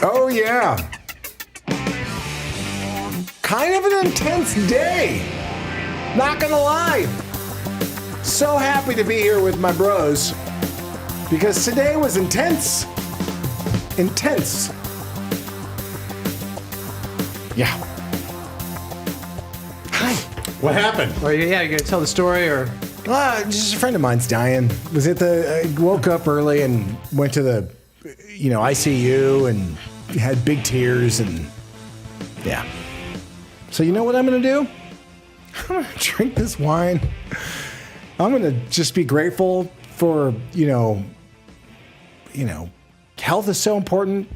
Oh, yeah. Kind of an intense day. Not gonna lie. So happy to be here with my bros because today was intense. Intense. Yeah. Hi. What happened? Or yeah, you gonna tell the story or? Just a friend of mine's dying. I woke up early and went to the, ICU and had big tears and yeah. So you know what I'm gonna do? I'm gonna drink this wine. I'm gonna just be grateful for health is so important.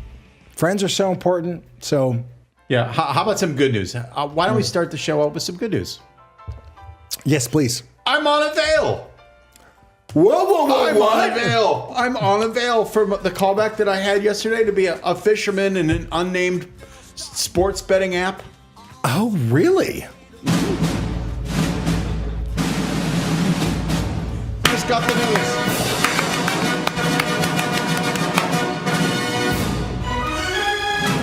Friends are so important. So yeah, how about some good news? Why don't we start the show out with some good news? Yes, please. I'm on a veil. Whoa, I'm on a veil. I'm on a veil from the callback that I had yesterday to be a fisherman in an unnamed sports betting app. Oh, really? Just got the news.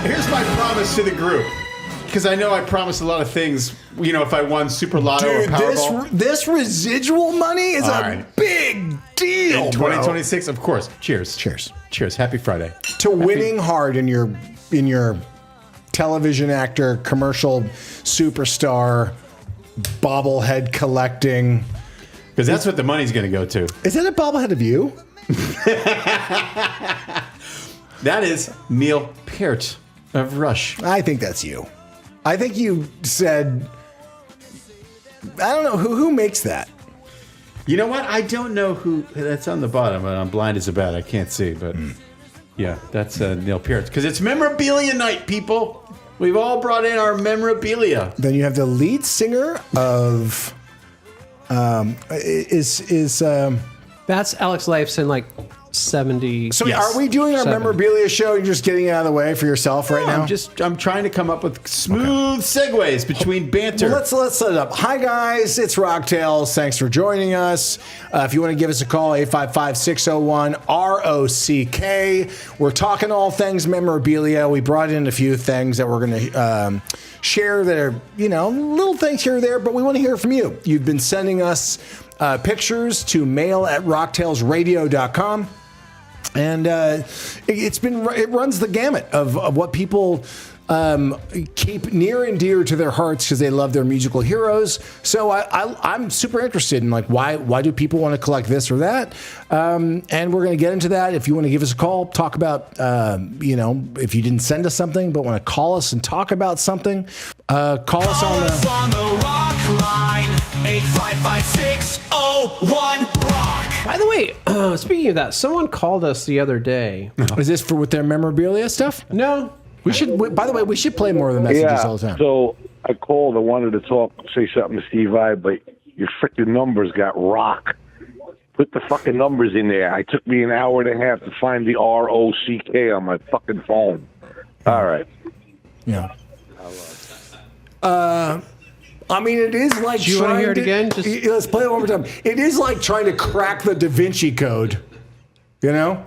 Here's my promise to the group. Because I know I promised a lot of things, if I won Super Lotto or Powerball. This residual money is big deal, in 2026, of course. Cheers. Cheers. Cheers. Happy Friday. To winning hard in your television actor, commercial superstar, bobblehead collecting. Because that's what the money's going to go to. Is that a bobblehead of you? That is Neil Peart of Rush. I think that's you. I think you said, I don't know, who makes that? You know what? I don't know who, that's on the bottom. I'm blind as a bat. I can't see, but yeah, that's Neil Peart. Because it's Memorabilia night, people. We've all brought in our memorabilia. Then you have the lead singer of, That's Alex Lifeson, like 70. So are we doing our memorabilia show? You're just getting it out of the way for yourself right now? I'm trying to come up with smooth segues between banter. Well, let's set it up. Hi, guys. It's Rocktails. Thanks for joining us. If you want to give us a call, 855-601-ROCK. We're talking all things memorabilia. We brought in a few things that we're going to share that are, little things here or there, but we want to hear from you. You've been sending us pictures to mail@rocktailsradio.com. And it runs the gamut of what people keep near and dear to their hearts because they love their musical heroes. So I'm super interested in why do people want to collect this or that? And we're going to get into that. If you want to give us a call, talk about if you didn't send us something but want to call us and talk about something, call us on the Rock line 855-601-ROCK. By the way, speaking of that, someone called us the other day. Is this with their memorabilia stuff? No. We should. By the way, we should play more of the messages all the time. So I called. I wanted to say something to Steve I, but your freaking numbers got rock. Put the fucking numbers in there. It took me an hour and a half to find the ROCK on my fucking phone. All right. Yeah. I mean, it is like Do you want to hear it again? Let's play it one more time. It is like trying to crack the Da Vinci Code. Yeah.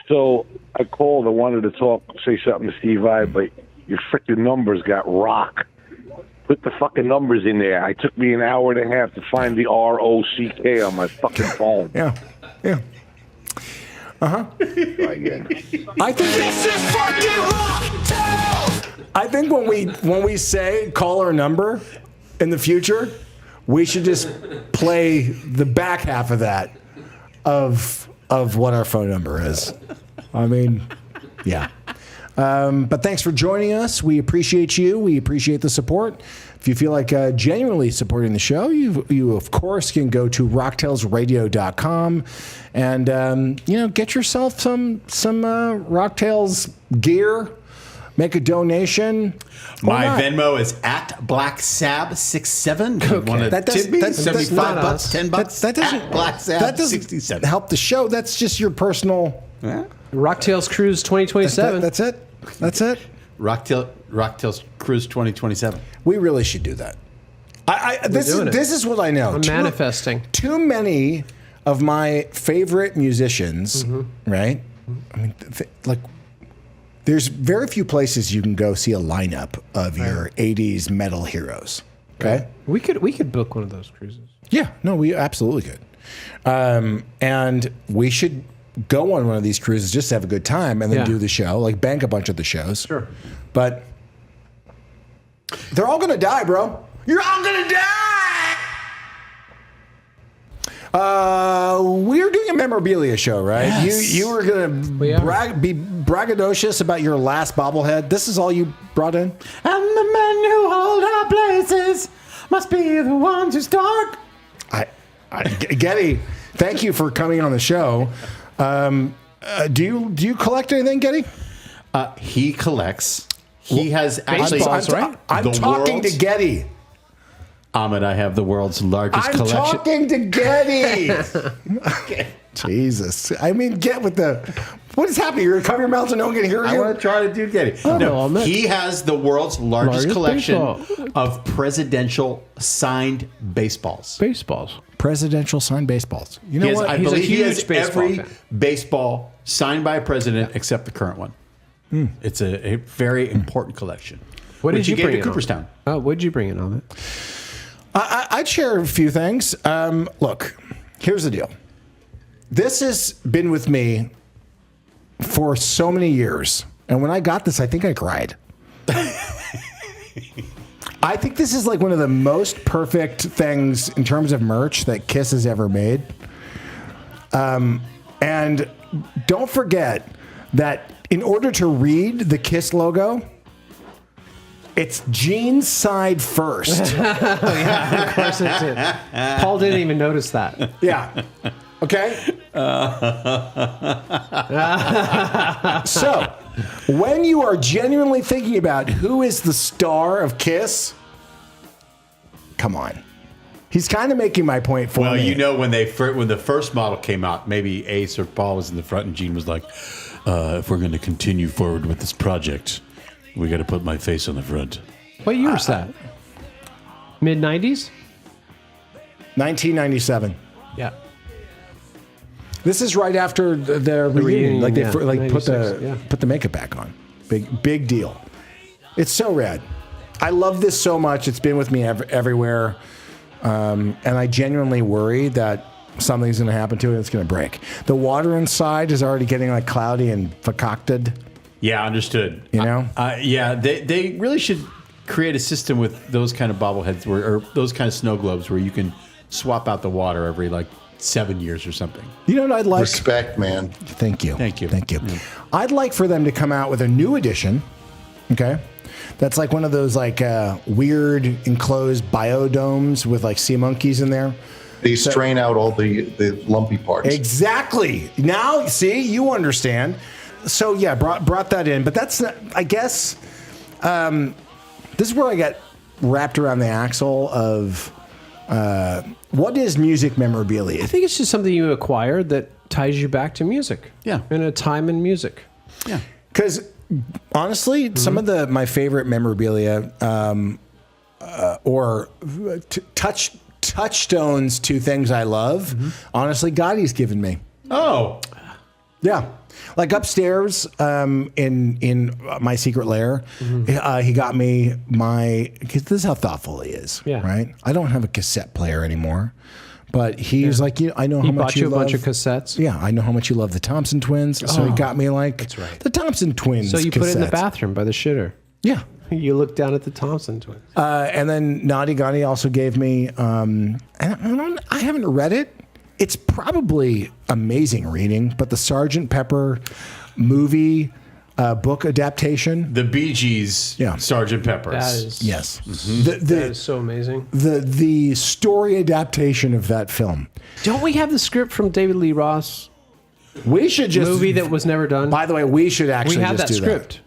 So I called. I wanted to say something to Steve I, but your freaking numbers got rock. Put the fucking numbers in there. It took me an hour and a half to find the ROCK on my fucking phone. Yeah. Try again. I think This is fucking Rocktails! I think when we say call our number in the future, we should just play the back half of that of what our phone number is. I mean, yeah. But thanks for joining us. We appreciate you. We appreciate the support. If you feel like genuinely supporting the show, you of course can go to rocktailsradio.com and get yourself some Rocktails gear. Make a donation. My Venmo is @BlackSab67. Okay. That doesn't tip me? $75, $10. That doesn't @BlackSab67. help the show. That's just your personal. Yeah. Rocktails Cruise 2027. That's it. That's it. Rocktails Cruise 2027. We really should do that. This is what I know. I'm manifesting. Too many of my favorite musicians, right? I mean, there's very few places you can go see a lineup of your 80s metal heroes. Okay? We could book one of those cruises. Yeah, no, we absolutely could. And we should go on one of these cruises just to have a good time and then do the show, like bank a bunch of the shows. Sure. But they're all going to die, bro. You're all going to die. We're doing a memorabilia show, right? Yes. You were going to be braggadocious about your last bobblehead. This is all you brought in? And the men who hold our places must be the ones who start. Getty, thank you for coming on the show. Do you collect anything, Getty? He collects. He has actually. I'm talking to Getty. Ahmed, I have the world's largest collection. I'm talking to Getty. Jesus. I mean, get with the... What is happening? You're going to cover your mouth so no one can hear you? I want to try to do Getty. No, he has the world's largest collection of presidential signed baseballs. Presidential signed baseballs. You know what? I believe he has every baseball signed by a president except the current one. It's a very important collection. What did you bring to Cooperstown? What did you bring in on it? I'd share a few things. Look, here's the deal. This has been with me for so many years. And when I got this, I think I cried. I think this is like one of the most perfect things in terms of merch that Kiss has ever made. And don't forget that in order to read the Kiss logo, it's Gene's side first. Of course it did. Paul didn't even notice that. Yeah. Okay? So, when you are genuinely thinking about who is the star of Kiss, come on. He's kind of making my point for me. Well, you know, when the first model came out, maybe Ace or Paul was in the front and Gene was like, if we're going to continue forward with this project, we got to put my face on the front. What year was that? Mid-90s? 1997. Yeah. This is right after their reunion. Like they put the makeup back on. Big deal. It's so rad. I love this so much. It's been with me everywhere. And I genuinely worry that something's going to happen to it and it's going to break. The water inside is already getting like cloudy and concocted. Yeah, understood. You know? Yeah, they really should create a system with those kind of bobbleheads or those kind of snow globes where you can swap out the water every like 7 years or something. You know what I'd like? Respect, man. Thank you. Thank you. Yeah. I'd like for them to come out with a new edition. Okay. That's like one of those like weird enclosed biodomes with like sea monkeys in there. They strain out all the lumpy parts. Exactly. Now, see, you understand. So yeah, brought that in, but that's I guess this is where I get wrapped around the axle of what is music memorabilia. I think it's just something you acquire that ties you back to music. Yeah. In a time in music. Yeah. Because honestly, some of my favorite memorabilia or touchstones to things I love, honestly, Gotti's given me. Oh. Yeah. Like upstairs in my secret lair, he got me because this is how thoughtful he is. Yeah. Right? I don't have a cassette player anymore, but he's like, I know how much you love. a bunch of cassettes. Yeah, I know how much you love the Thompson Twins. So he got me like the Thompson Twins. So you put it in the cassettes. bathroom by the shitter. Yeah. You look down at the Thompson Twins. And then Naughty Gotti also gave me, and I haven't read it. It's probably amazing reading, but the Sgt. Pepper movie book adaptation. The Bee Gees, Yeah. Sgt. Pepper. That is, Yes. that is so amazing. The story adaptation of that film. Don't we have the script from David Lee Ross? We should just Movie that was never done. By the way, we should actually we have just that do script.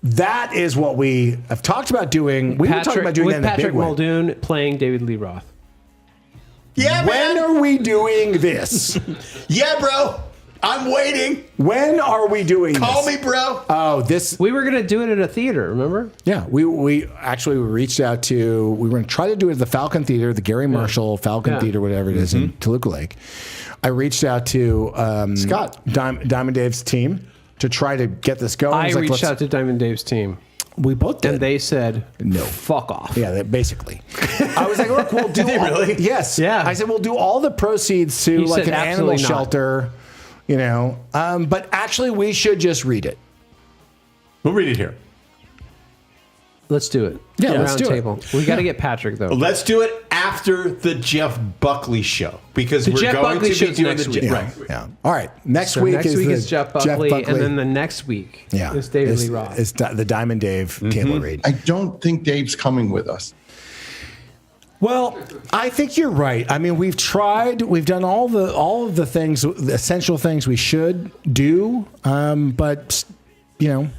That is what we have talked about doing. We were talking about doing that in a Patrick big way. Muldoon playing David Lee Roth. Yeah, When man. are we doing this? Yeah, bro. I'm waiting. When are we doing Call this? me, bro. Oh, this. We were gonna do it at a theater. Remember? Yeah, we actually reached out to. We were going to try to do it at the Falcon Theater, the Gary Marshall Falcon Theater, whatever it is in Toluca Lake. I reached out to Scott. Diamond Dave's team to try to get this going. I was like, reached out to Diamond Dave's team, We both did. and they said, No. fuck off." Yeah, basically. I was like, look, we'll do. they really? Yes. Yeah. I said we'll do all the proceeds to He like said an animal absolutely not. shelter, you know. But actually, we should just read it. We'll read it here. Let's do it. Yeah, let's Round do it. table. We got to get Patrick though. Let's do it after the Jeff Buckley show because we're Jeff going Buckley to be show's doing next the week. Yeah. right. Yeah. All right. Next So week next is week the is Jeff Buckley, and then the next week is David Lee Roth. It's the Diamond Dave Taylor read. I don't think Dave's coming with us. Well, I think you're right. I mean, we've tried. We've done all of the things, the essential things we should do. But you know,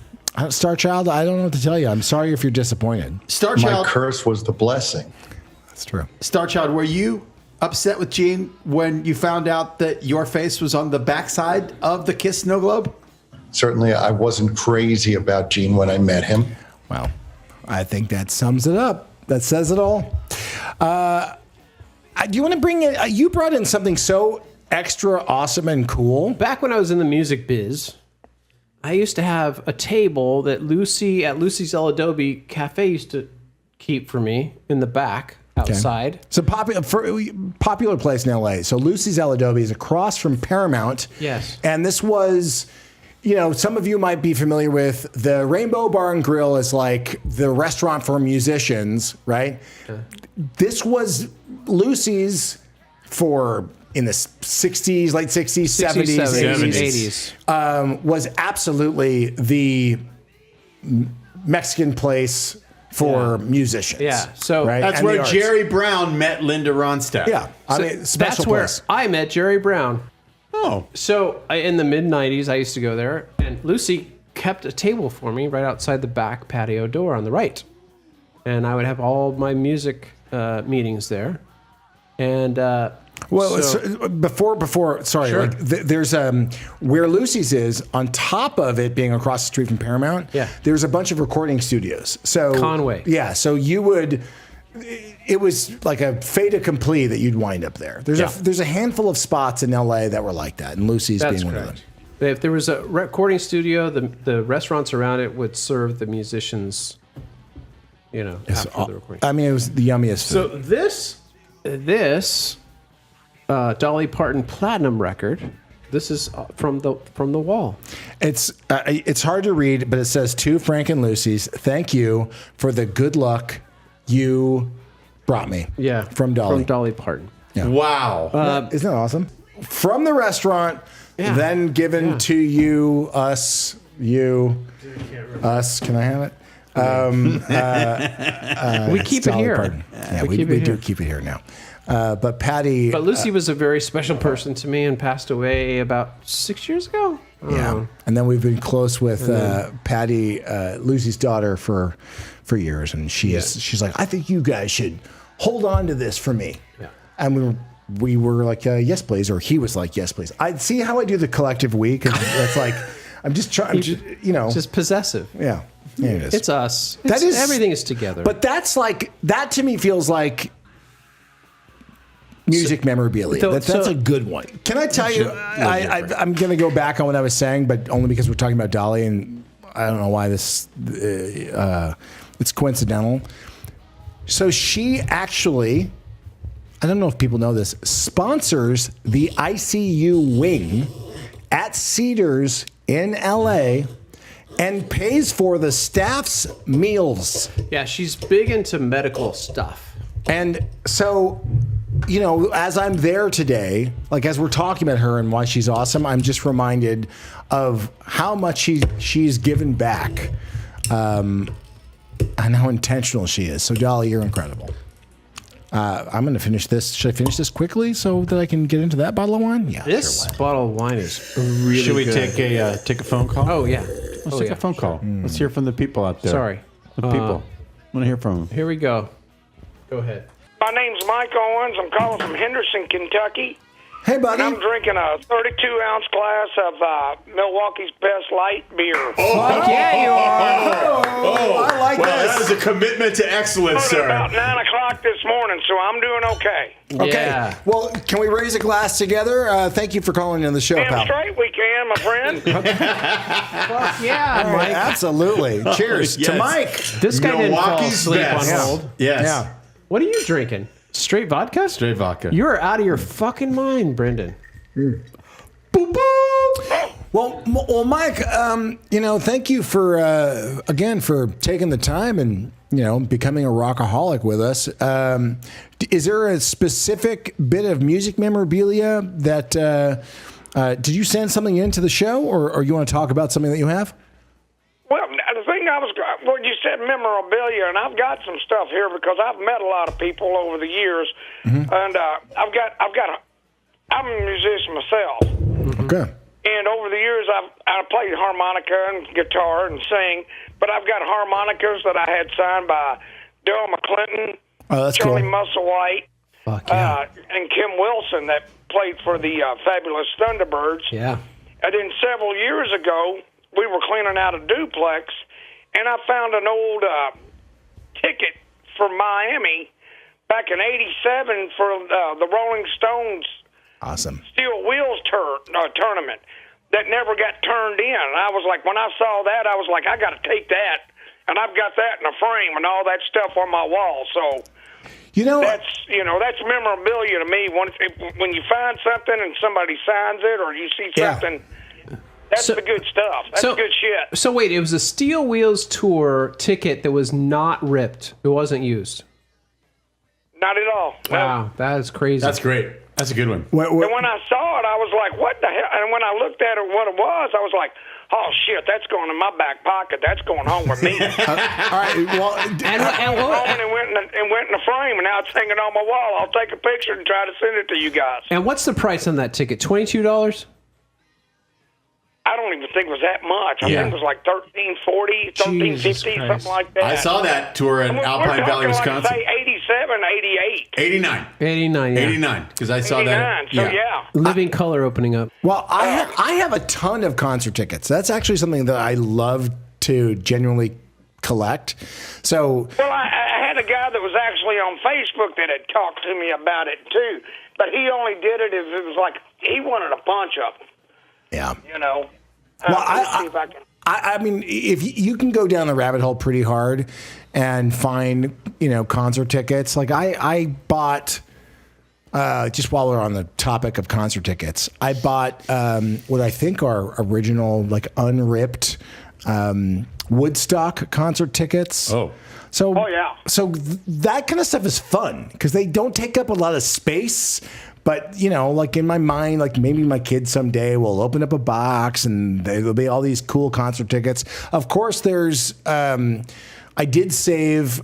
Star Child, I don't know what to tell you. I'm sorry if you're disappointed. Star My Child, curse was the blessing. That's true. Star Child, were you upset with Gene when you found out that your face was on the backside of the Kiss Snow Globe? Certainly, I wasn't crazy about Gene when I met him. Well, I think that sums it up. That says it all. Do you want to bring in? You brought in something so extra awesome and cool. Back when I was in the music biz, I used to have a table that Lucy at Lucy's El Adobe Cafe used to keep for me in the back outside. It's a popular place in LA. So Lucy's El Adobe is across from Paramount. Yes. And this was, you know, some of you might be familiar with the Rainbow Bar and Grill is like the restaurant for musicians, right? This was Lucy's for in the 60s, late 60s, 70s, 70s, 80s. Was absolutely the Mexican place for musicians. Yeah, so right? That's And the where arts. Jerry Brown met Linda Ronstadt. Yeah, I So mean, special that's where place. I met Jerry Brown. Oh. So in the mid 90s, I used to go there, and Lucy kept a table for me right outside the back patio door on the right. And I would have all my music meetings there. And Well, so- before, sorry, Sure. like there's where Lucy's is on top of it being across the street from Paramount. Yeah. There's a bunch of recording studios. So Conway. Yeah, so you would. It was like a fait accompli that you'd wind up there. There's a handful of spots in LA that were like that, and Lucy's that's being one of correct. them. If there was a recording studio, the restaurants around it would serve the musicians, you know, after the recording. I mean, it was the yummiest So food. this Dolly Parton platinum record. This is from the wall. It's hard to read, but it says to Frank and Lucy's, thank you for the good luck you brought me. Yeah, From Dolly. From Dolly Parton. Yeah. Wow. Isn't that awesome? From the restaurant, Yeah. then given Yeah. to you, us, Can I have it? We keep it Dolly here. Parton. Yeah, We keep we it do here. keep it here now. But Patty. But Lucy was a very special person to me and passed away about 6 years ago. Yeah, and then we've been close with Patty, Lucy's daughter, for years, and she's like, I think you guys should hold on to this for me. Yeah. And we were like, yes, please, or he was like, yes, please. I see how I do the collective we, because it's like I'm just trying, Just possessive. yeah, yeah, it is. It's us. That is- Everything is together. But that's like that to me feels like music memorabilia. That's a good one. Can I tell you? I'm going to go back on what I was saying, but only because we're talking about Dolly, and I don't know why this. It's coincidental. So she actually, I don't know if people know this, sponsors the ICU wing at Cedars in LA. And pays for the staff's meals. yeah, she's big into medical stuff. And so, as I'm there today, like as we're talking about her and why she's awesome, I'm just reminded of how much she's given back, and how intentional she is. So, Dolly, you're incredible. I'm going to finish this. Should I finish this quickly so that I can get into that bottle of wine? Yeah. This sure, bottle of wine is really Should we good. take a phone call? Oh, yeah. Let's take a phone call. Let's hear from the people out there. Sorry. The people. I want to hear from them. Here we go. Go ahead. My name's Mike Owens. I'm calling from Henderson, Kentucky. Hey, buddy. And I'm drinking a 32-ounce glass of Milwaukee's Best Light beer. Fuck yeah, you are. Oh, I like Well, this. that is a commitment to excellence, It's about sir. 9 o'clock this morning, so I'm doing okay. Okay. Yeah. Well, can we raise a glass together? Thank you for calling in the show, Damn pal. straight we can, my friend. Fuck yeah, All right, Mike. absolutely. Cheers to yes. Mike. This guy didn't fall Milwaukee's asleep best. on hold. Yes. Yeah. What are you drinking? Straight vodka? Straight vodka. You're out of your fucking mind, Brendan. Boop, boop. Well, Mike, thank you for again for taking the time and becoming a rockaholic with us. Is there a specific bit of music memorabilia that did you send something into the show, or you want to talk about something that you have? Well, the thing you said memorabilia, and I've got some stuff here because I've met a lot of people over the years, and I'm a musician myself. Okay. And over the years, I played harmonica and guitar and sing, but I've got harmonicas that I had signed by Dale McClinton, Oh, that's Charlie cool. Musselwhite, Fuck yeah. and Kim Wilson that played for the Fabulous Thunderbirds. Yeah. And then several years ago, we were cleaning out a duplex, and I found an old ticket for Miami back in '87 for the Rolling Stones Awesome. Steel Wheels tournament that never got turned in. And I was like, when I saw that, I was like, I got to take that. And I've got that in a frame and all that stuff on my wall. So that's memorabilia to me. When you find something and somebody signs it or you see Yeah. something, that's the good stuff. That's good shit. So wait, it was a Steel Wheels tour ticket that was not ripped. It wasn't used. Not at all. No. Wow, that is crazy. That's great. That's a good one. And when I saw it, I was like, what the hell? And when I looked at it, what it was, I was like, oh, shit, that's going in my back pocket. That's going home with me. All right. Well, and home and it went in the frame, and now it's hanging on my wall. I'll take a picture and try to send it to you guys. And what's the price on that ticket? $22? I don't even think it was that much. I Yeah. think it was like $13.40, Jesus $13.50, Christ. something like that. I saw that tour in We're Alpine Valley, talking Wisconsin. Like, say 87, 88. 89. 89, yeah. 89. Because I saw 89, that. so yeah. Living Color opening up. well, I have a ton of concert tickets. That's actually something that I love to genuinely collect. So Well, I had a guy that was actually on Facebook that had talked to me about it too, but he only did it if it was like he wanted a bunch of them, yeah. you know. Well, Let's see if I can. I mean, if you can go down the rabbit hole pretty hard and find, concert tickets. Like I bought, just while we're on the topic of concert tickets, I bought what I think are original, like unripped Woodstock concert tickets. Oh. So, yeah. So that kind of stuff is fun because they don't take up a lot of space. But, like in my mind, like maybe my kids someday will open up a box and there'll be all these cool concert tickets. Of course, there's, I did save,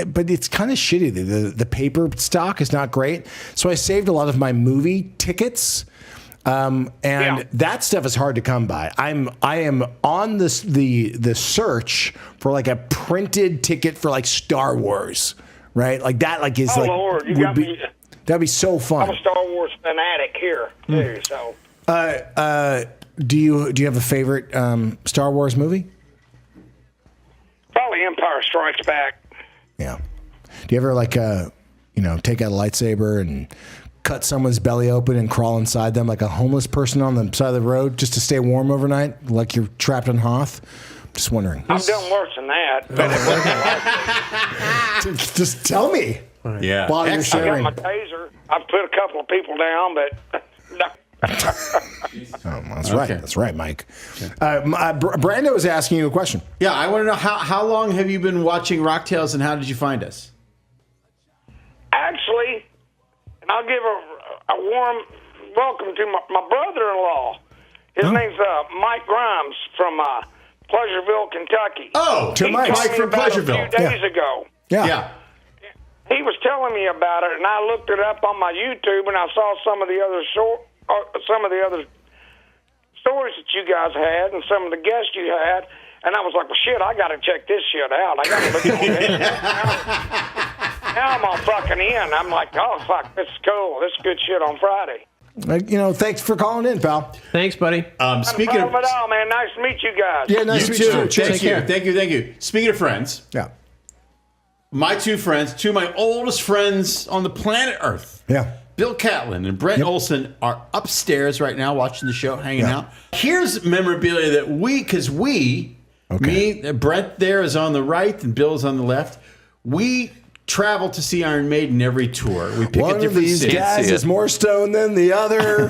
but it's kind of shitty. The paper stock is not great. So I saved a lot of my movie tickets. That stuff is hard to come by. I am on the search for like a printed ticket for like Star Wars, right? Like that, like is Oh, like, Lord, you would got be, me. that'd be so fun. I'm a Star Wars fanatic here too, so. Do you have a favorite Star Wars movie? Probably Empire Strikes Back. Yeah. Do you ever like take out a lightsaber and cut someone's belly open and crawl inside them like a homeless person on the side of the road just to stay warm overnight, like you're trapped on Hoth? Just wondering. I've done worse than that. But it wasn't like Just tell me. Yeah. While you're I got sharing. my taser. I've put a couple of people down, but no. Oh, that's right. That's right, Mike. Brando was asking you a question. Yeah, I want to know how long have you been watching Rock Tales and how did you find us? Actually, and I'll give a warm welcome to my brother-in-law. His name's Mike Grimes from Pleasureville, Kentucky. Oh, To He Mike. told Mike me from about it Pleasureville. a few days ago. Yeah. He was telling me about it, and I looked it up on my YouTube, and I saw some of the other stories that you guys had, and some of the guests you had, and I was like, well, shit, I got to check this shit out. I got to look at this. Now I'm all fucking in. I'm like, oh, fuck, this is cool. This is good shit on Friday. Thanks for calling in, pal. Thanks, buddy. Speaking of it all, man. Nice to meet you guys. Yeah, nice you to meet too. you. Cheers. Thank you. Speaking of friends, Yeah. my two of my oldest friends on the planet Earth. Yeah. Bill Catlin and Brent Olson are upstairs right now watching the show, hanging out. Here's memorabilia that me, Brent there is on the right and Bill's on the left. We travel to see Iron Maiden every tour. We pick One a of different these city. guys is more stoned than the other.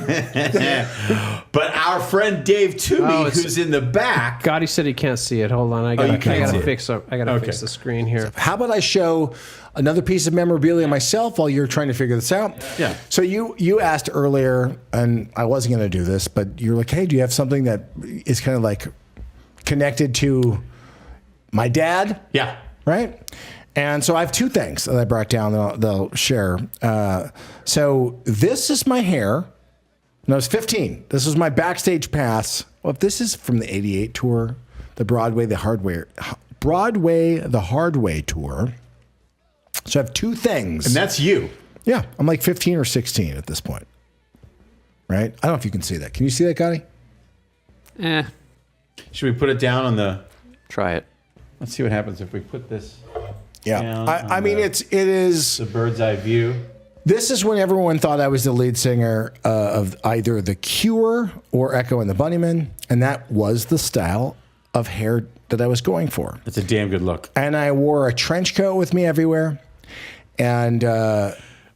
But our friend Dave Toomey, who's in the back. God, he said he can't see it. Hold on, I gotta fix the screen here. How about I show another piece of memorabilia myself while you're trying to figure this out? Yeah. So you asked earlier, and I wasn't going to do this, but you're like, hey, do you have something that is kind of like connected to my dad? Yeah. Right? And so I have two things that I brought down that they'll share. So this is my hair. When I was 15, this was my backstage pass. Well, if this is from the 88 tour, the Broadway, the Hard Way tour. So I have two things. And that's you. Yeah, I'm like 15 or 16 at this point. Right? I don't know if you can see that. Can you see that, Gotti? Should we put it down on the... Try it. Let's see what happens if we put this Yeah. I mean, it is... the bird's eye view. This is when everyone thought I was the lead singer of either The Cure or Echo and the Bunnymen, and that was the style of hair that I was going for. That's a damn good look. And I wore a trench coat with me everywhere. And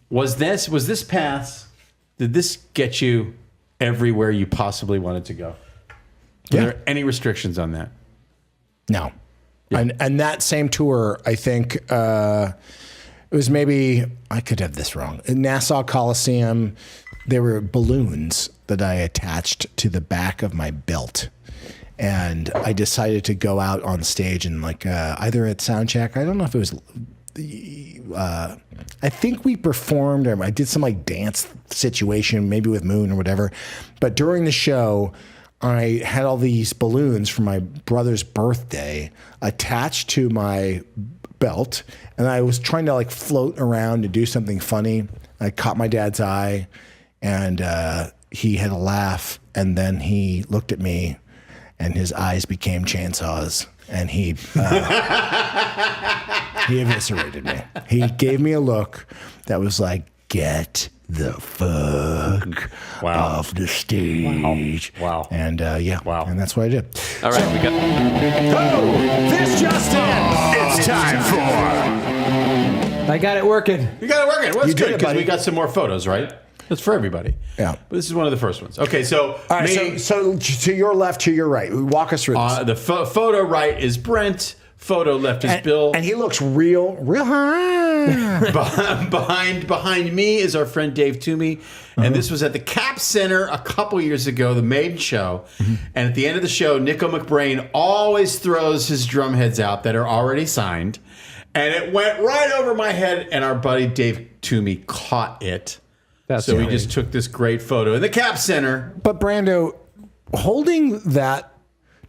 was this pass? Did this get you everywhere you possibly wanted to go? Were there any restrictions on that? no. Yeah. And that same tour, I think it was maybe, I could have this wrong, in Nassau Coliseum, there were balloons that I attached to the back of my belt. And I decided to go out on stage and either at soundcheck, I don't know if it was, I think we performed or I did some dance situation, maybe with Moon or whatever. But during the show, I had all these balloons for my brother's birthday attached to my belt. And I was trying to float around to do something funny. I caught my dad's eye and he had a laugh. And then he looked at me and his eyes became chainsaws, and he eviscerated me. He gave me a look that was like, "Get the fuck off the stage!" Wow. And Wow. and that's what I did. All right, we got. This just in. It's time for. I got it working. You got it working. Well, that's You did good it, because buddy. we got some more photos, right? That's for everybody. Yeah. But this is one of the first ones. Okay, so All right, so to your left, to your right. Walk us through this. the photo right is Brent. Photo left is Bill. And he looks real high. Behind me is our friend Dave Toomey. And this was at the Cap Center a couple years ago, the Maiden show. And at the end of the show, Nico McBrain always throws his drum heads out that are already signed. And it went right over my head, and our buddy Dave Toomey caught it. So we just took this great photo in the Cap Center. But Brando, holding that,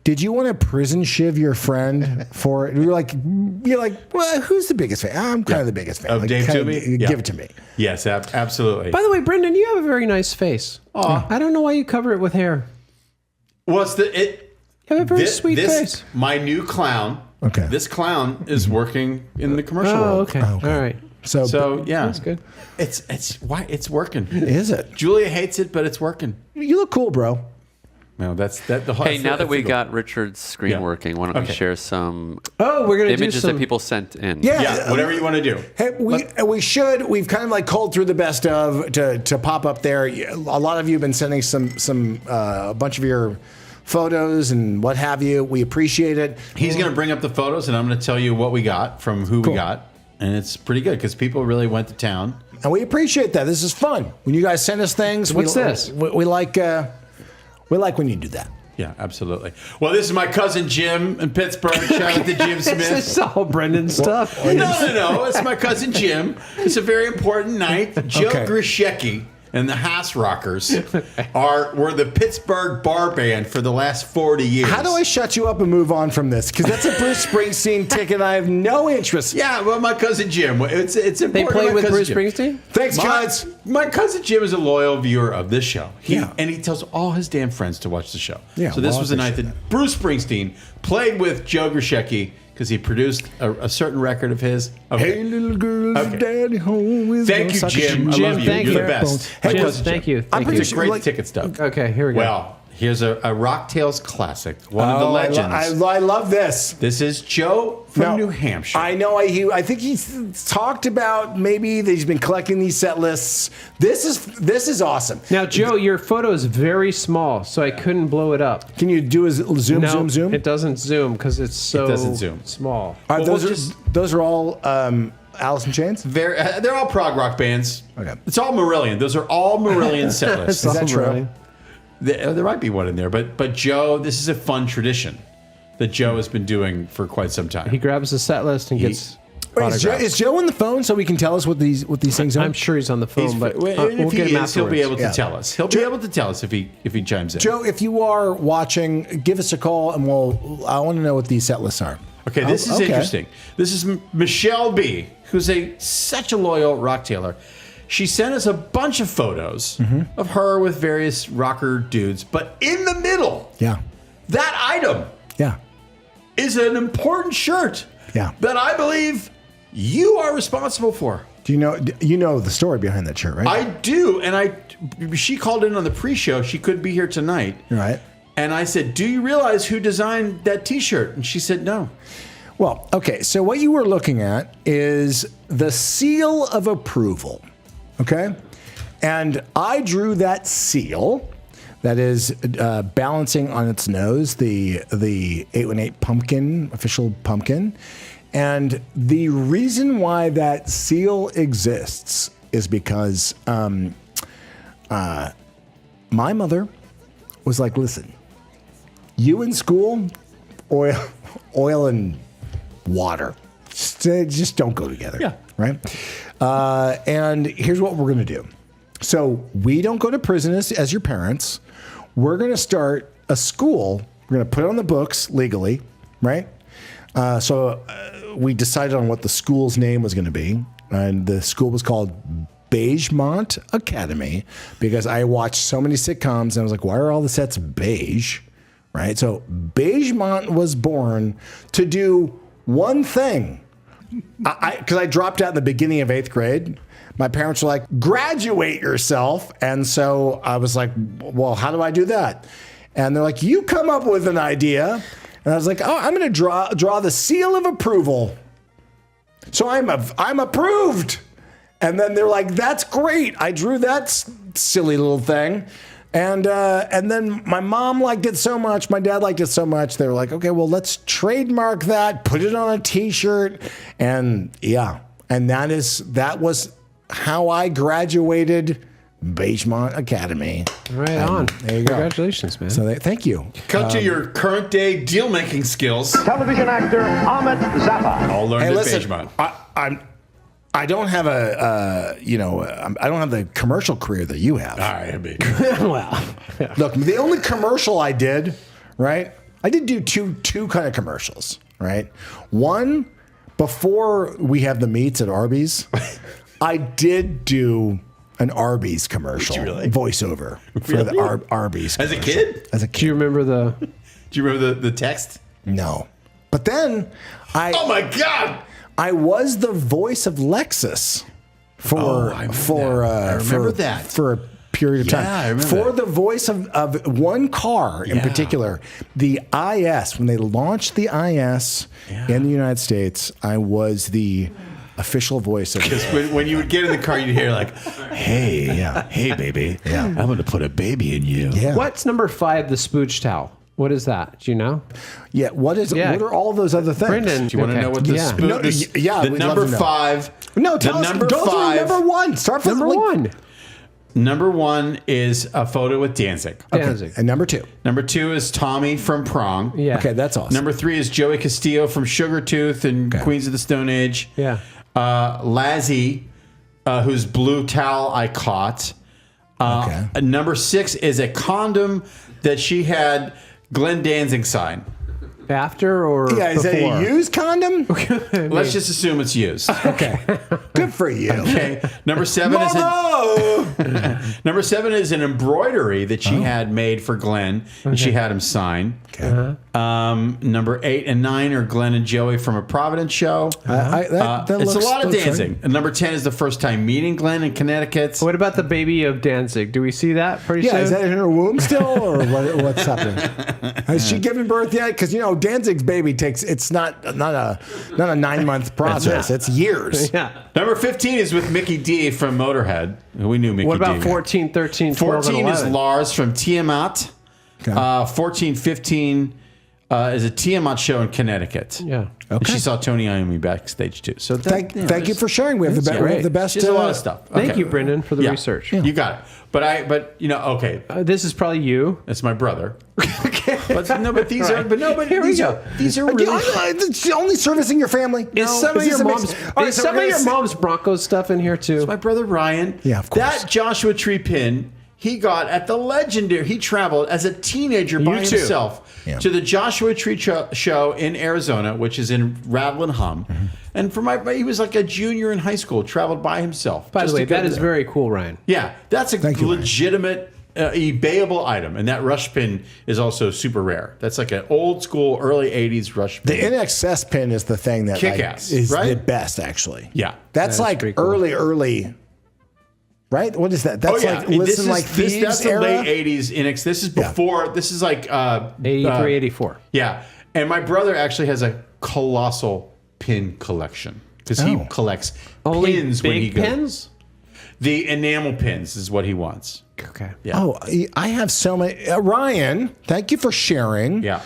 did you want to prison shiv your friend for it? You're like, well, who's the biggest fan? I'm kind of the biggest fan. Of Dave Toomey? Give it to me. Yes, absolutely. By the way, Brendan, you have a very nice face. I don't know why you cover it with hair. Well, You have a very sweet face. My new clown. Okay. This clown is working in the commercial world. Okay. All right. So yeah, That's good. It's working. Is it? Julia hates it, but it's working. You look cool, bro. No, that's the Hey, now that we got Richard's screen working, why don't we share some We're gonna images do some that people sent in? Yeah, whatever you want to do. Hey, we should. We've kind of culled through the best of to pop up there. A lot of you have been sending a bunch of your photos and what have you. We appreciate it. He's going to bring up the photos, and I'm going to tell you what we got from who we got. And it's pretty good because people really went to town. And we appreciate that. This is fun. When you guys send us things, What's this? We like when you do that. Yeah, absolutely. Well, this is my cousin Jim in Pittsburgh. Shout out to Jim Smith. This is all Brendan stuff. No. It's my cousin Jim. It's a very important night. Joe Grishecki and the Haas Rockers were the Pittsburgh bar band for the last 40 years. How do I shut you up and move on from this? Because that's a Bruce Springsteen ticket. I have no interest. Yeah, well, my cousin Jim. It's important. They play my with cousin Bruce Jim. Springsteen? Thanks, guys. My cousin Jim is a loyal viewer of this show. Yeah. And he tells all his damn friends to watch the show. Yeah, so this well, I was the night appreciate that Bruce Springsteen played with Joe Grishecki because he produced a certain record of his. Okay. Hey, little girl, Okay. daddy home is Thank no you, sucker Jim. I Jim, love you. thank You're you. the best. Hey, My Jim, cousin thank you. I'm Thank pretty you. sure- Great like- ticket stub. Okay, here we go. Well, here's a Rock Tales classic. One of the Oh, legends. I love this. This is Joe from Now, New Hampshire. I know. I think he's talked about maybe that he's been collecting these set lists. This is awesome. Now, Joe, your photo is very small, so I couldn't blow it up. Can you do a zoom, No, zoom? it doesn't zoom because it's so doesn't zoom. small. All right, Well, we'll just- those are all Alice in Chains. They're all prog rock bands. Okay. It's all Marillion. Those are all Marillion set lists. Is that true? There might be one in there, but Joe, this is a fun tradition that Joe has been doing for quite some time. He grabs the set list and gets Wait, autographs. is Joe on the phone so he can tell us what these things are? I'm sure he's on the phone, but Well, we'll if he get him is, he'll be able afterwards. to tell us. He'll be able to tell us if he chimes in. Joe, if you are watching, give us a call and I want to know what these set lists are. Okay, this is Okay. interesting. This is Michelle B., who's such a loyal rock tailor. She sent us a bunch of photos of her with various rocker dudes, but in the middle, Yeah. that item Yeah. is an important shirt Yeah. that I believe you are responsible for. Do you know the story behind that shirt, right? I do, and she called in on the pre-show. She could be here tonight. Right. And I said, "Do you realize who designed that T-shirt?" And she said, "No." Well, okay. So what you were looking at is the seal of approval. Okay. And I drew that seal that is balancing on its nose the 818 pumpkin, official pumpkin. And the reason why that seal exists is because my mother was like, listen, you in school, oil and water, just don't go together. Yeah. Right. And here's what we're going to do. So we don't go to prison as your parents. We're going to start a school. We're going to put it on the books legally. Right. So we decided on what the school's name was going to be. And the school was called Beigemont Academy because I watched so many sitcoms and I was like, why are all the sets beige? Right. So Beigemont was born to do one thing. Because I dropped out in the beginning of 8th grade. My parents were like, graduate yourself. And so I was like, well, how do I do that? And they're like, you come up with an idea. And I was like, oh, I'm going to draw the seal of approval. So I'm approved. And then they're like, that's great. I drew that silly little thing. And then my mom liked it so much. My dad liked it so much. They were like, okay, well, let's trademark that, put it on a T-shirt. And yeah, and that was how I graduated Beigemont Academy. Right on. There you go. Congratulations, man. So thank you. Cut to your current day deal making skills. Television actor Ahmet Zappa. All learned Hey, at listen, Beigemont. I don't have I don't have the commercial career that you have. All right, I mean, Well, Look, the only commercial I did, right? I did do two kind of commercials, right? One, before we have the meats at Arby's, I did do an Arby's commercial voiceover for the Arby's. as a commercial. kid, As a do kid, you remember the? do you remember the text? no. But then Oh my God! I was the voice of Lexus for I remember for that. I remember for, that. for a period of time. Yeah, I remember for that. the voice of one car in Yeah. particular, the IS. When they launched the IS in the United States, I was the official voice of. Because when you would get in the car, you'd hear like, "Hey, hey, baby, I'm going to put a baby in you." Yeah. What's number 5? The spooch towel. What is that? Do you know? Yeah. What is? Yeah. What are all those other things? Brendan, Do you want to okay. know what the Yeah. spoon? No, the, yeah, the we'd love number to know. 5. No, tell the us. number Go through 5. number one. Start from Number 1. Number 1 is a photo with Danzig. Danzig. And number 2. Number 2 is Tommy from Prong. Yeah. Okay, that's awesome. Number 3 is Joey Castillo from Sugartooth and Queens of the Stone Age. Yeah. Lazzie, whose blue towel I caught. Number 6 is a condom that she had Glenn Danzig sign. After or Yeah, is before? that a used condom? Let's just assume it's used. Okay. Good for you. Okay. Number 7 is Number 7 is an embroidery that she had made for Glenn, and she had him sign. Okay. Number 8 and 9 are Glenn and Joey from a Providence show. That It's a looks- lot of looks dancing. right. And number 10 is the first time meeting Glenn in Connecticut. What about the baby of Danzig? Do we see that pretty Yeah, soon? is that in her womb still, or what's happening? Has she given birth yet? Because Danzig's baby it's not a 9-month process. It's years. Yeah. Number 15 is with Mickey D from Motorhead. We knew Mickey What about D. 14, 13, 12, 14 and is 11? Lars from Tiamat. Okay. 14, 15 is a Tiamat show in Connecticut. Yeah. And she saw Tony Iommi backstage too. So Thank you for sharing. We have the best. She's a lot of stuff. Thank Okay. you, Brendan, for the research. You got it. But okay. This is probably you. It's my brother. But these are. But Here we these go. are. These are really. It's only servicing your family. Is some of your mom's Broncos stuff in here too? My brother Ryan. Yeah, of course. That Joshua Tree pin he got at the legendary. He traveled as a teenager by You too. himself to the Joshua Tree show in Arizona, which is in Rattle and Hum. And he was like a junior in high school. Traveled by himself. By the just way, to go that is there. very cool, Ryan. Yeah, that's a Thank you, Ryan. legitimate. eBayable item, and that rush pin is also super rare. That's like an old school, early '80s rush The pin. NXS pin is the thing that Kick-ass, is right? the best, actually. Yeah. That's That is like pretty cool. early. Right? What is that? That's like This listen is- like this- thieves That's era. the late '80s NX. This is before. This is like 83, 84. Yeah, and my brother actually has a colossal pin collection because he collects Only pins when he big goes. pins? The enamel pins is what he wants. Okay. Yeah. Oh, I have so many. Ryan, thank you for sharing. Yeah.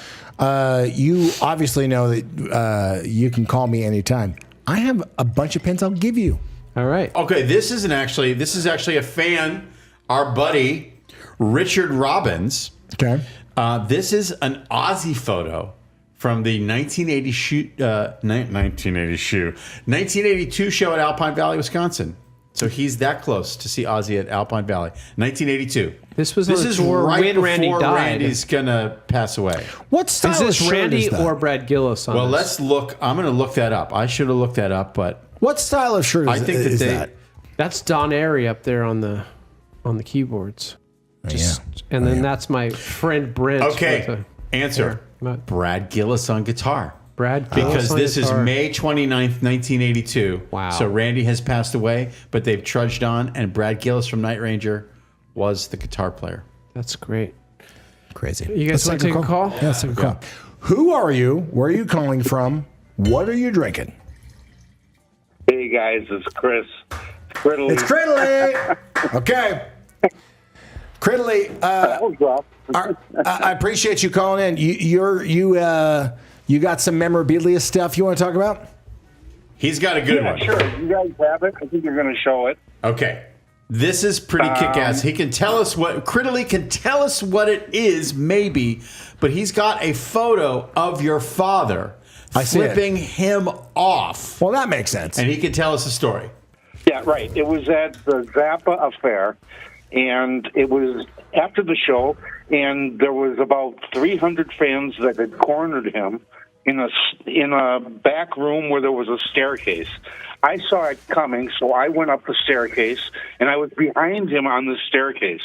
You obviously know that you can call me anytime. I have a bunch of pins I'll give you. All right. Okay, this is actually a fan, our buddy Richard Robbins. Okay. This is an Ozzy photo from the 1982 show at Alpine Valley, Wisconsin. So he's that close to see Ozzy at Alpine Valley, 1982. This was on a is tour right when Randy before died. Randy's gonna pass away. What style Is this of shirt Randy is that? or Brad Gillis on Well, this? let's look. I'm gonna look that up. I should have looked that up, but What style of shirt is, I think that is they. that? That's Don Airy up there on the keyboards. And then that's my friend Brent. Okay, with answer. What? Brad Gillis on guitar. Brad Gillis Because on this is guitar. May 29th, 1982. Wow. So Randy has passed away, but they've trudged on, and Brad Gillis from Night Ranger was the guitar player. That's great. Crazy. You guys want to take a call? Yeah, let's take a call. Who are you? Where are you calling from? What are you drinking? Hey guys, it's Chris. Criddly. It's Criddly. Okay. Criddly, I appreciate you calling in. You got some memorabilia stuff you want to talk about? He's got a good Yeah, one. sure. You guys have it. I think you're going to show it. Okay. This is pretty kick-ass. He can tell us Criddly can tell us what it is, maybe, but he's got a photo of your father I see it. flipping him off. Well, that makes sense. And he can tell us a story. Yeah, right. It was at the Zappa affair, and it was after the show, and there was about 300 fans that had cornered him in a back room where there was a staircase. I saw it coming, so I went up the staircase, and I was behind him on the staircase.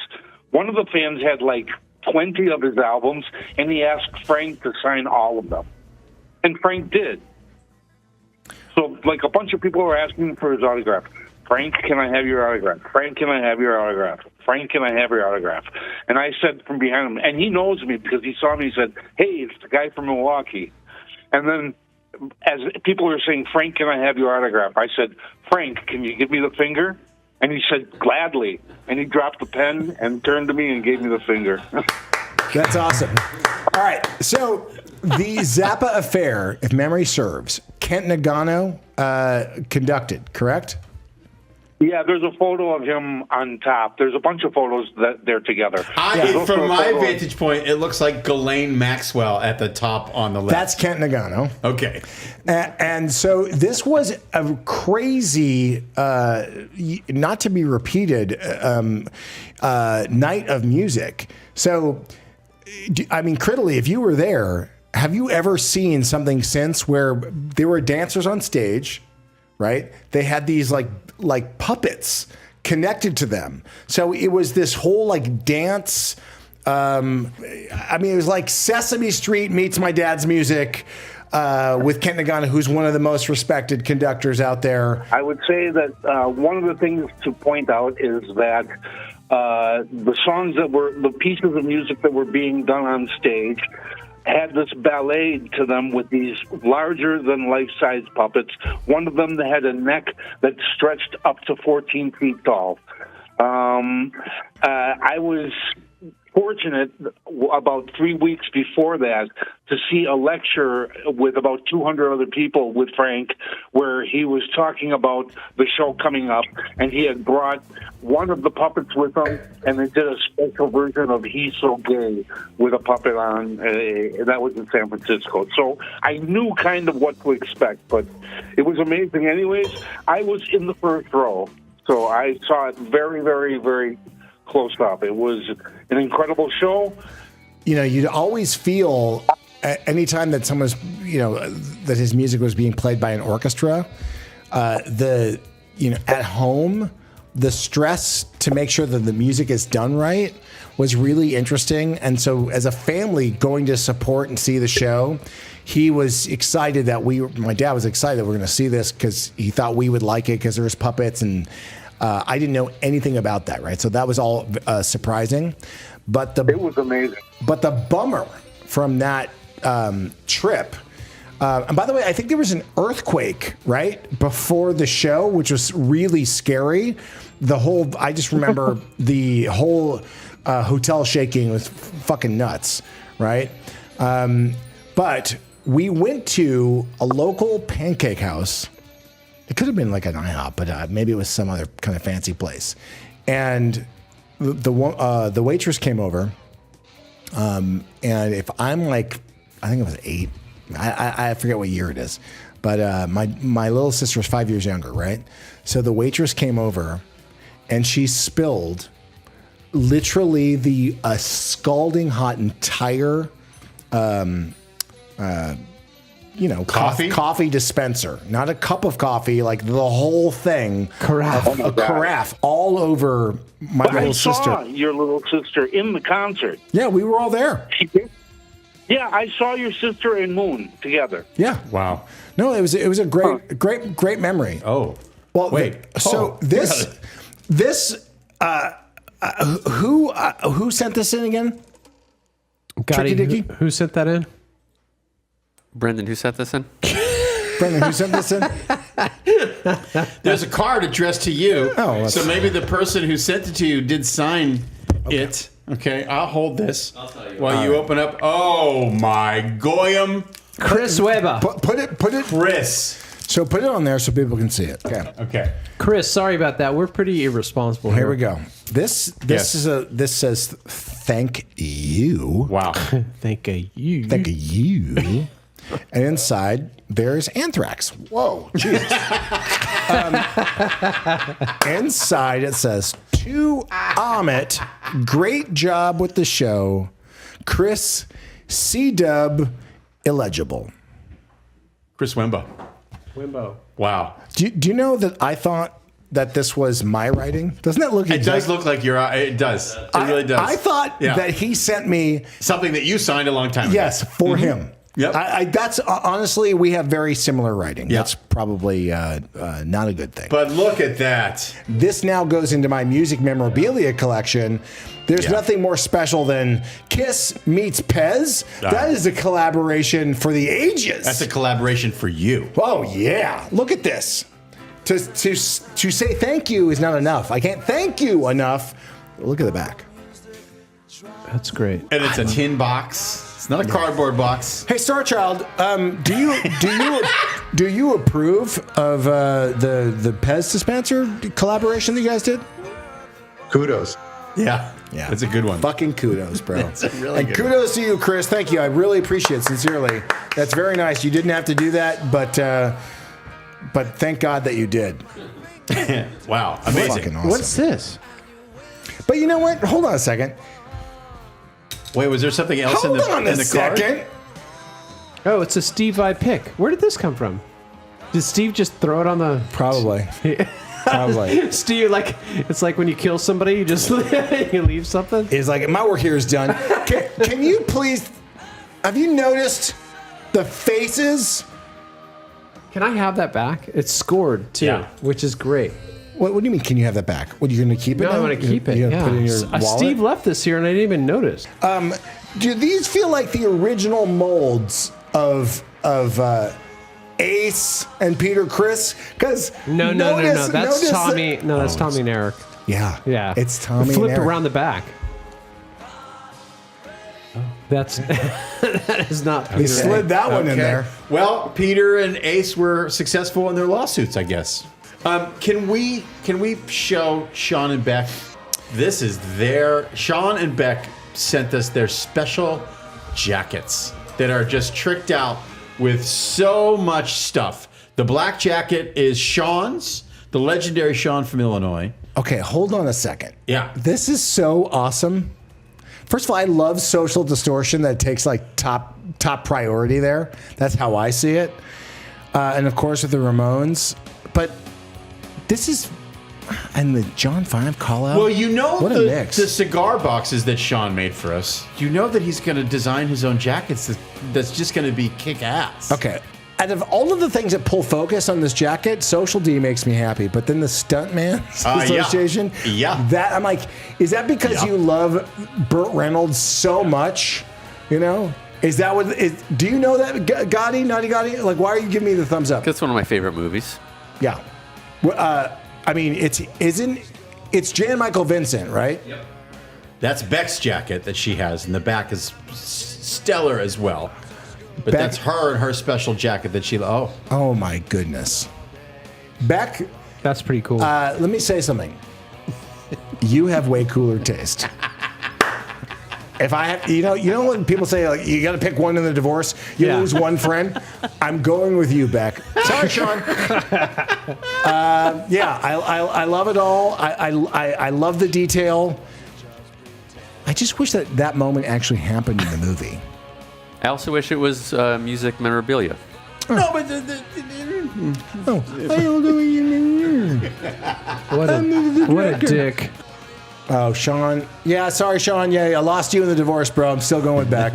One of the fans had like 20 of his albums, and he asked Frank to sign all of them. And Frank did. So, like, a bunch of people were asking for his autograph. Frank, can I have your autograph? Frank, can I have your autograph? Frank, can I have your autograph? And I said from behind him, and he knows me because he saw me, he said, hey, it's the guy from Milwaukee. And then as people were saying, Frank, can I have your autograph? I said, Frank, can you give me the finger? And he said, gladly. And he dropped the pen and turned to me and gave me the finger. That's awesome. All right. So the Zappa affair, if memory serves, Kent Nagano conducted, correct? Yeah, there's a photo of him on top. There's a bunch of photos that they're together. From my vantage point, it looks like Ghislaine Maxwell at the top on the left. That's Kent Nagano. Okay. And so this was a crazy, not to be repeated, night of music. So, I mean, Criddly, if you were there, have you ever seen something since where there were dancers on stage, right? They had these like puppets connected to them. So it was this whole like dance. I mean, it was like Sesame Street meets My Dad's Music with Kent Nagano, who's one of the most respected conductors out there. I would say that one of the things to point out is that the songs the pieces of music that were being done on stage had this ballet to them with these larger than life-size puppets. One of them that had a neck that stretched up to 14 feet tall. I was fortunate about 3 weeks before that to see a lecture with about 200 other people with Frank where he was talking about the show coming up, and he had brought one of the puppets with him, and they did a special version of He's So Gay with a puppet on. That was in San Francisco. So I knew kind of what to expect, but it was amazing. Anyways, I was in the first row, so I saw it very, very, very close up. It was an incredible show. You know, you'd always feel anytime that someone's, you know, that his music was being played by an orchestra, at home, the stress to make sure that the music is done right was really interesting. And so as a family going to support and see the show, he was excited that my dad was excited that we're going to see this because he thought we would like it because there was puppets, and I didn't know anything about that, right? So that was all surprising. But it was amazing. But the bummer from that trip, and by the way, I think there was an earthquake right before the show, which was really scary. I just remember the whole hotel shaking was fucking nuts, right? But we went to a local pancake house. It could have been like an IHOP, but maybe it was some other kind of fancy place. And the waitress came over, and if I'm like, I think it was 8. I forget what year it is, but my little sister was 5 years younger, right? So the waitress came over, and she spilled literally the scalding hot entire coffee dispenser, not a cup of coffee, like the whole thing. Carafe all over my little sister. I saw your little sister in the concert. Yeah, we were all there. Yeah, I saw your sister and Moon together. Yeah. Wow. No, it was a great memory. Oh. Well, wait. Who sent this in again? Tricky Dicky? Who sent that in? Brendan, who sent this in? Brendan, who sent this in? There's a card addressed to you. Oh, so maybe the person who sent it to you did sign it. Okay, I'll hold this while you open up. Oh my goyim, Chris Weber. Put it, Chris. So put it on there so people can see it. Okay. Chris, sorry about that. We're pretty irresponsible. Here we go. This says thank you. Wow. Thank you. Thank you. And inside there's Anthrax. Whoa, Jesus. Inside it says, to Amit, great job with the show. Chris, C-Dub, illegible. Chris Wimbo. Wow. Do you know that I thought that this was my writing? Doesn't that look? It does look like your. It does. It really does. I thought that he sent me something that you signed a long time ago. Yes, for him. Yep. That's honestly, we have very similar writing. Yep. That's probably not a good thing. But look at that. This now goes into my music memorabilia collection. There's nothing more special than Kiss meets Pez. That is a collaboration for the ages. That's a collaboration for you. Oh yeah! Look at this. To say thank you is not enough. I can't thank you enough. Look at the back. That's great. And it's a tin box. It's not a cardboard box. Hey, Star Child, do Do you approve of the Pez dispenser collaboration that you guys did? Kudos. Yeah. That's a good one. Fucking kudos, bro. That's a really and good kudos to you, Chris. Thank you. I really appreciate it, sincerely. That's very nice. You didn't have to do that, but thank God that you did. Wow. Amazing. Fucking awesome. What's this? But you know what? Hold on a second. Wait, was there something else Hold in on the a card? second. Oh, it's a Steve Vai pick. Where did this come from? Did Steve just throw it on the? Probably. Probably. Steve, like it's like when you kill somebody, you just you leave something. It's like my work here is done. Can you please? Have you noticed the faces? Can I have that back? It's scored too, Yeah. which is great. What do you mean? Can you have that back? What, are you going to keep it? No, now? I'm going to keep it. You gonna Yeah. put it in your wallet? Steve left this here, and I didn't even notice. Do these feel like the original molds of Ace and Peter Chris? Because No. That's Tommy. No, that's Tommy and Eric. Yeah, it's Tommy. Flipped and Eric. around the back. That's that is not. They Peter. slid that one in Okay. there. Well, Peter and Ace were successful in their lawsuits, I guess. Can we show Sean and Beck? This is Sean and Beck sent us their special jackets that are just tricked out with so much stuff. The black jacket is Sean's, the legendary Sean from Illinois. Okay, hold on a second. Yeah. This is so awesome. First of all, I love social distortion that takes like top priority there. That's how I see it. And of course with the Ramones. But this is, and the John 5 call out. Well, you know what a mix. the cigar boxes that Sean made for us. You know that he's going to design his own jackets that's just going to be kick-ass. Okay. Out of all of the things that pull focus on this jacket, Social D makes me happy. But then the Stuntman Association, Yeah. that I'm like, is that because you love Burt Reynolds so much? You know, is that what? Do you know that Gotti, Naughty Gotti? Like, why are you giving me the thumbs up? That's one of my favorite movies. Yeah, I mean, it's Jan Michael Vincent, right? Yep. That's Beck's jacket that she has, and the back is stellar as well. But Beck, that's her and her special jacket that she. Oh my goodness, Beck. That's pretty cool. Let me say something. You have way cooler taste. If I have, you know when people say like you got to pick one in the divorce, you lose one friend. I'm going with you, Beck. Sorry, Sean. I love it all. I love the detail. I just wish that moment actually happened in the movie. I also wish it was music memorabilia. No, but What a dick. Oh, Sean. Yeah, sorry, Sean. Yeah, I lost you in the divorce, bro. I'm still going back.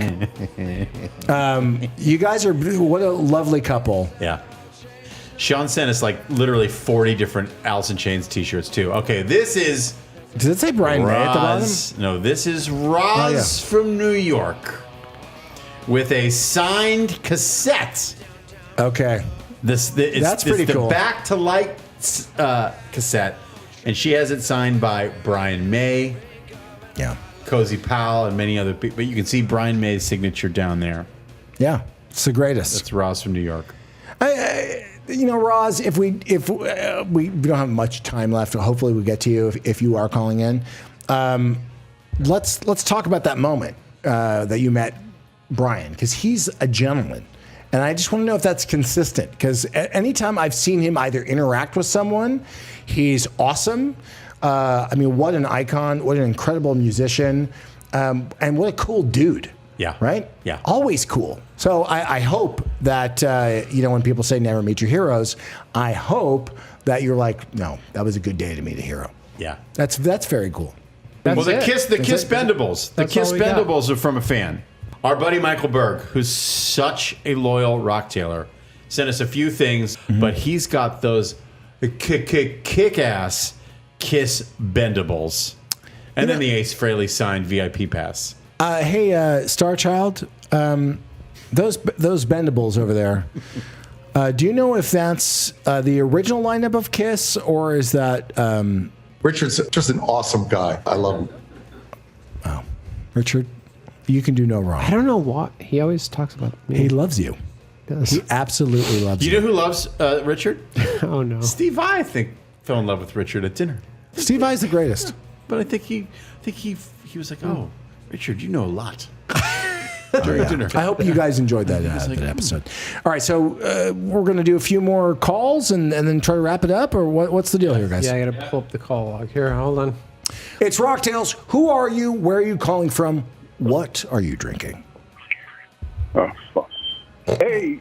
You guys are, what a lovely couple. Yeah. Sean sent us like literally 40 different Alice in Chains t-shirts too. Okay, this is Does it say Brian May at the bottom? No, this is Roz from New York with a signed cassette. Okay. That's pretty cool. The Back to Light cassette. And she has it signed by Brian May, Cozy Powell, and many other people. But you can see Brian May's signature down there. Yeah, it's the greatest. That's Roz from New York. Roz, if we don't have much time left, hopefully we get to you if you are calling in. Let's talk about that moment that you met Brian, because he's a gentleman. And I just want to know if that's consistent, because anytime I've seen him either interact with someone, he's awesome. I mean, what an icon, what an incredible musician, and what a cool dude. Yeah. Right? Yeah. Always cool. So I hope that, when people say never meet your heroes, I hope that you're like, no, that was a good day to meet a hero. Yeah. That's very cool. Well, the Kiss Bendables. The Kiss Bendables are from a fan. Our buddy Michael Berg, who's such a loyal rock tailor, sent us a few things, but he's got those kick-ass Kiss Bendables. And then the Ace Frehley signed VIP pass. Hey, Star Child, those Bendables over there, do you know if that's the original lineup of Kiss, or is that... Richard's just an awesome guy. I love him. Oh, Richard, you can do no wrong. I don't know why he always talks about me. He loves you. does. He absolutely loves You it. know who loves Richard? Oh no. Steve Vai, I think, fell in love with Richard at dinner. Steve Vai's the greatest. But I think he was like, oh, Richard, you know a lot. During dinner. I hope you guys enjoyed that, that episode. All right, so we're going to do a few more calls and then try to wrap it up, or what's the deal here, guys? Yeah, I got to pull up the call log here. Hold on. It's Rocktails. Who are you? Where are you calling from? What are you drinking? Oh, fuck. Hey,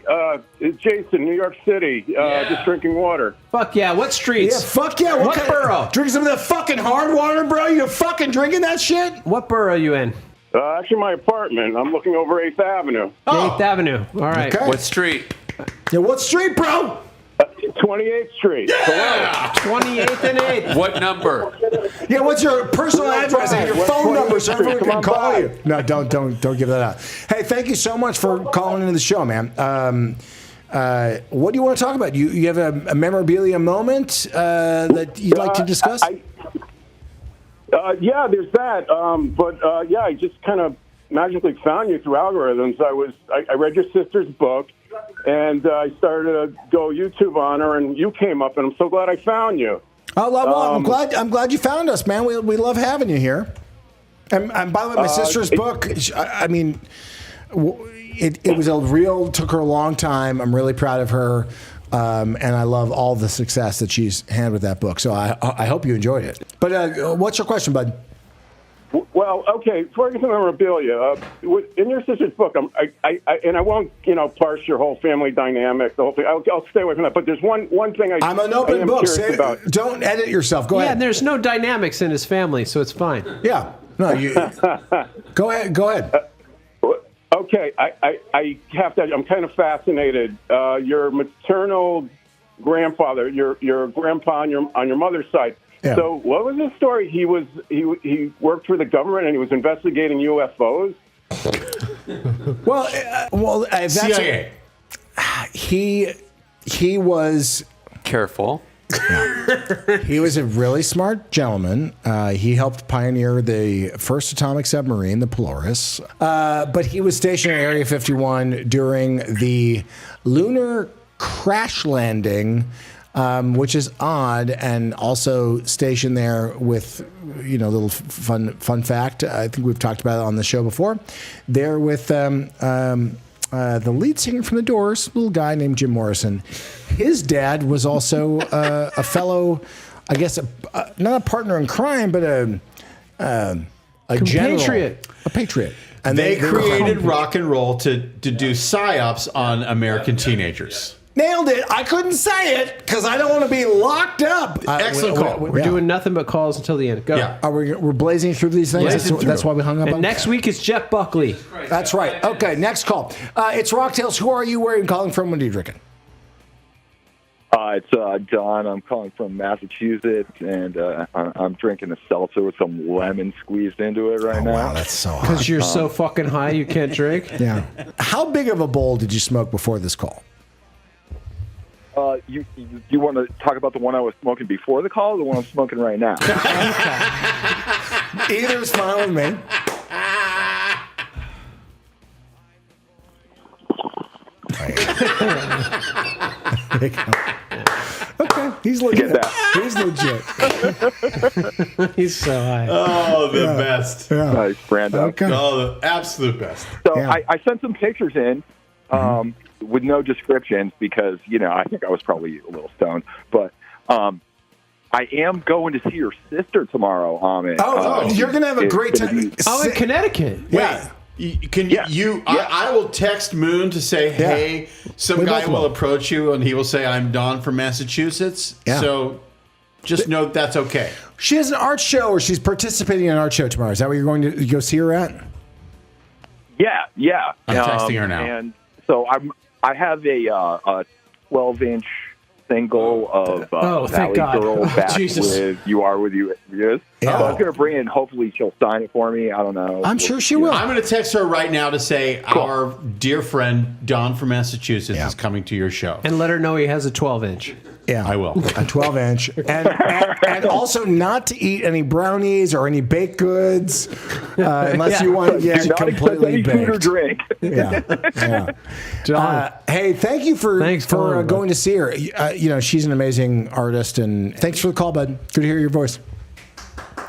it's Jason, New York City. Just drinking water. Fuck yeah. What streets? Yeah, fuck yeah. What borough? Drinking some of that fucking hard water, bro? You fucking drinking that shit? What borough are you in? Actually, my apartment. I'm looking over 8th Avenue. 8th Avenue. All right. Okay. What street? Yeah, what street, bro? 28th Street. Yeah! 28th and 8th. What number? Yeah, what's your personal address and your West phone number so 28th everyone Street. can Come on call by. you? No, don't give that out. Hey, thank you so much for calling into the show, man. What do you want to talk about? You have a memorabilia moment that you'd like to discuss? Yeah, there's that. But I just kind of magically found you through algorithms. I read your sister's book, and I started to go YouTube on her, and you came up, and I'm so glad I found you. Oh, well, I'm glad you found us, man. We love having you here. And by the way, my sister's book. I mean, it was took her a long time. I'm really proud of her, and I love all the success that she's had with that book. So I hope you enjoyed it. But what's your question, bud? Well, okay, for memorabilia, in your sister's book, I won't, parse your whole family dynamic, the whole thing. I'll stay away from that. But there's one thing I'm an open book. About. Don't edit yourself. Go Yeah, ahead. and there's no dynamics in his family, so it's fine. Yeah. No, you. Go ahead. Okay, I have to. I'm kind of fascinated. Your maternal grandfather, your grandpa on your mother's side. Yeah. So, what was his story? He worked for the government and he was investigating UFOs. Well, that's CIA. He was. Careful. He was a really smart gentleman. He helped pioneer the first atomic submarine, the Polaris. But he was stationed at Area 51 during the lunar crash landing, which is odd, and also stationed there with, little fun fact. I think we've talked about it on the show before. There with the lead singer from The Doors, a little guy named Jim Morrison. His dad was also a fellow, I guess, not a partner in crime, but a general, a patriot. And they created rock and roll to do psyops on American teenagers. Nailed it. I couldn't say it because I don't want to be locked up. Excellent call. We're doing nothing but calls until the end. Go. Yeah. We're blazing through these things. That's why we hung up And on. next week is Jeff Buckley. That's right. Okay, next call. It's Rocktails. Who are you? Where are you calling from? What are you drinking? It's John. I'm calling from Massachusetts, and I'm drinking a seltzer with some lemon squeezed into it right now. Wow, that's so hot. Because you're so fucking high you can't drink? Yeah. How big of a bowl did you smoke before this call? You want to talk about the one I was smoking before the call or the one I'm smoking right now? Either is fine with me. Okay, he's legit. He's legit. He's so high. Oh, the best. Yeah. Nice, Brando. Okay. Oh, the absolute best. So Yeah. I sent some pictures in with no descriptions because, I think I was probably a little stoned. But I am going to see your sister tomorrow, Amit. You're going to have a great time. Oh, in Connecticut. Yeah. I will text Moon to say, hey, some We guy both will will. approach you and he will say, I'm Don from Massachusetts. Yeah. So just know that's okay. She has an art show, or she's participating in an art show tomorrow. Is that where you're going to go see her at? Yeah. I'm texting her now. And so I have a 12-inch single of Oh, thank Valley God. Girl Oh, back Jesus. with You Are With You Is. Yeah. So I was going to bring it, and hopefully she'll sign it for me. I don't know. I'm sure she will. I'm going to text her right now to say our dear friend Don from Massachusetts is coming to your show. And let her know he has a 12-inch. Yeah, I will. A 12-inch, and also not to eat any brownies or any baked goods unless you want to get Do not completely accept any food or baked. drink. Yeah. John. Hey, thank you for calling, going to see her. She's an amazing artist, and thanks for the call, bud. Good to hear your voice.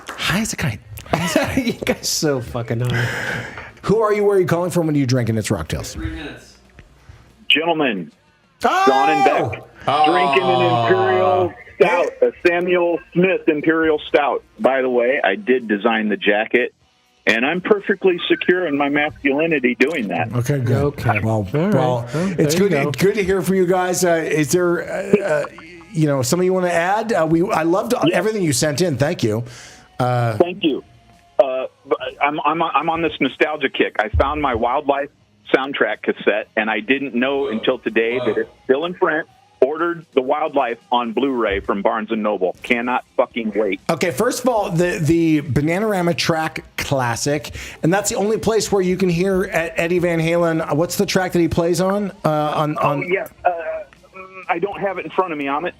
High as a kite. You guys so fucking high. Who are you? Where are you calling from? When are you drinking? It's Rocktails. 3 minutes. Gentlemen, Oh! Don and Beck, drinking an Imperial Stout, a Samuel Smith Imperial Stout. By the way, I did design the jacket, and I'm perfectly secure in my masculinity doing that. Okay, good. Okay. Well, it's there you good. go. Good to hear from you guys. Is there, something you want to add? I loved everything you sent in. Thank you. Thank you. I'm on this nostalgia kick. I found my Wildlife soundtrack cassette, and I didn't know until today that it's still in print. Ordered the Wildlife on Blu-ray from Barnes & Noble. Cannot fucking wait. Okay, first of all, the Bananarama track classic, and that's the only place where you can hear Eddie Van Halen. What's the track that he plays on? Yes. I don't have it in front of me, Amit.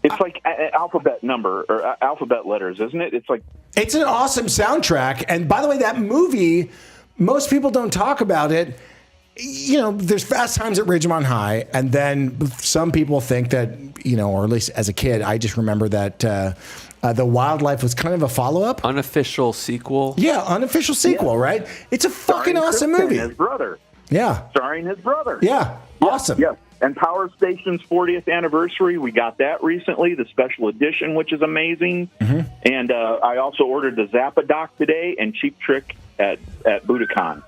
It's like alphabet number or alphabet letters, isn't it? It's an awesome soundtrack. And by the way, that movie, most people don't talk about it. There's Fast Times at Ridgemont High, and then some people think that, or at least as a kid, I just remember that The Wildlife was kind of a follow-up. Unofficial sequel. Yeah, unofficial sequel, right? It's a fucking awesome movie. His brother. Yeah. Starring his brother. Yeah. Awesome. Yes. And Power Station's 40th anniversary, we got that recently, the special edition, which is amazing. Mm-hmm. And I also ordered the Zappa doc today and Cheap Trick at Budokan.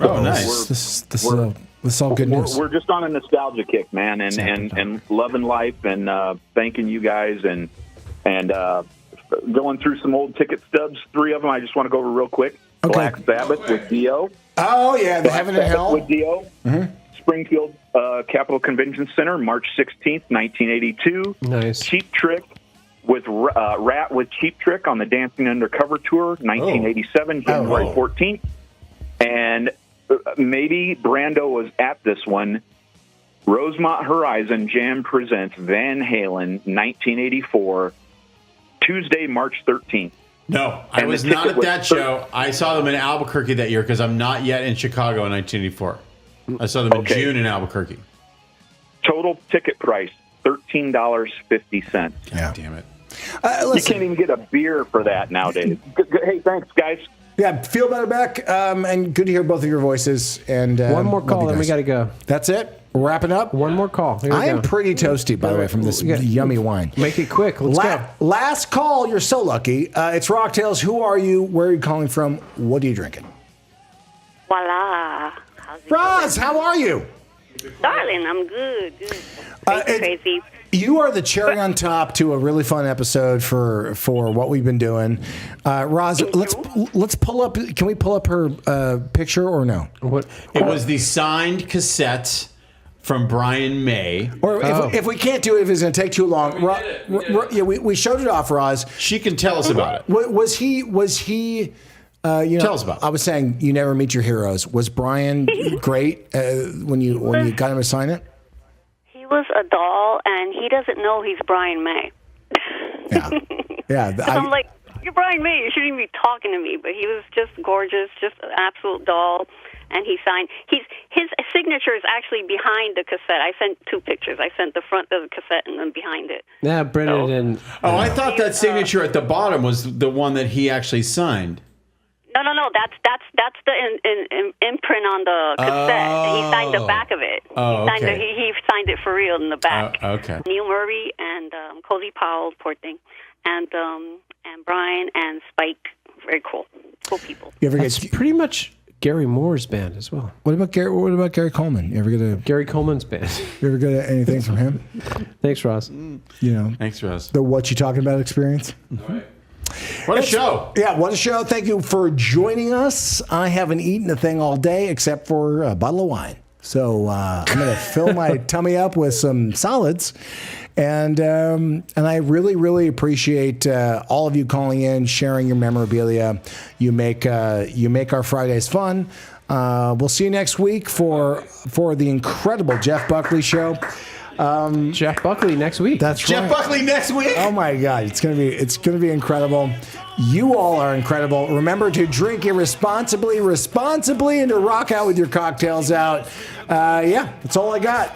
Oh, nice. This is all good news. We're just on a nostalgia kick, man, and loving life and thanking you guys and going through some old ticket stubs. 3 of them I just want to go over real quick. Okay. Black Sabbath with Dio. Oh, yeah, the Heaven and Hell. With Dio. Mm-hmm. Springfield Capitol Convention Center, March 16th, 1982. Nice. Cheap Trick with Rat with Cheap Trick on the Dancing Undercover Tour, 1987, January 14th. And maybe Brando was at this one. Rosemont Horizon Jam presents Van Halen, 1984, Tuesday, March 13th. No, I was not at that show. I saw them in Albuquerque that year because I'm not yet in Chicago in 1984. I saw them in June in Albuquerque. Total ticket price, $13.50. God damn it. You can't even get a beer for that nowadays. Hey, thanks, guys. Yeah, feel better, Beck. And good to hear both of your voices. And one more call, then we got to go. That's it? We're wrapping up? One more call. Here we I am go. pretty toasty, by the way, from this yummy wine. Make it quick. Let's go. Last call. You're so lucky. It's Rocktails. Who are you? Where are you calling from? What are you drinking? Voila. Roz, how are you? Darling, I'm good. Crazy. You are the cherry on top to a really fun episode for what we've been doing. Roz, let's pull up. Can we pull up her picture or no? What? It was the signed cassette from Brian May. Or if we can't do it, if it's going to take too long, we showed it off, Roz. She can tell us about it. Was he? Tell us about it. I was saying you never meet your heroes. Was Brian great when you got him to sign it? He was a doll, and he doesn't know he's Brian May. Yeah. I'm like, you're Brian May. You shouldn't even be talking to me. But he was just gorgeous, just an absolute doll. And he signed. His signature is actually behind the cassette. I sent 2 pictures. I sent the front of the cassette and then behind it. Yeah, Brendan and. Oh, I thought that signature at the bottom was the one that he actually signed. No. That's the imprint on the cassette. He signed the back of it. Oh, okay. He signed it for real in the back. Okay. Neil Murray and Cozy Powell, poor thing, and Brian and Spike. Very cool people. That's pretty much Gary Moore's band as well. What about Gary Coleman? You ever get a Gary Coleman's band? You ever get anything from him? Thanks, Ross. Thanks, Ross. The what you talking about experience. What a show. Yeah, what a show. Thank you for joining us. I haven't eaten a thing all day except for a bottle of wine. So I'm going to fill my tummy up with some solids. And I really, really appreciate all of you calling in, sharing your memorabilia. You make our Fridays fun. We'll see you next week for the incredible Jeff Buckley show. Jeff Buckley next week. That's Jeff right. Buckley next week. Oh my God, it's gonna be incredible. You all are incredible. Remember to drink irresponsibly, and to rock out with your cocktails out. Yeah, that's all I got.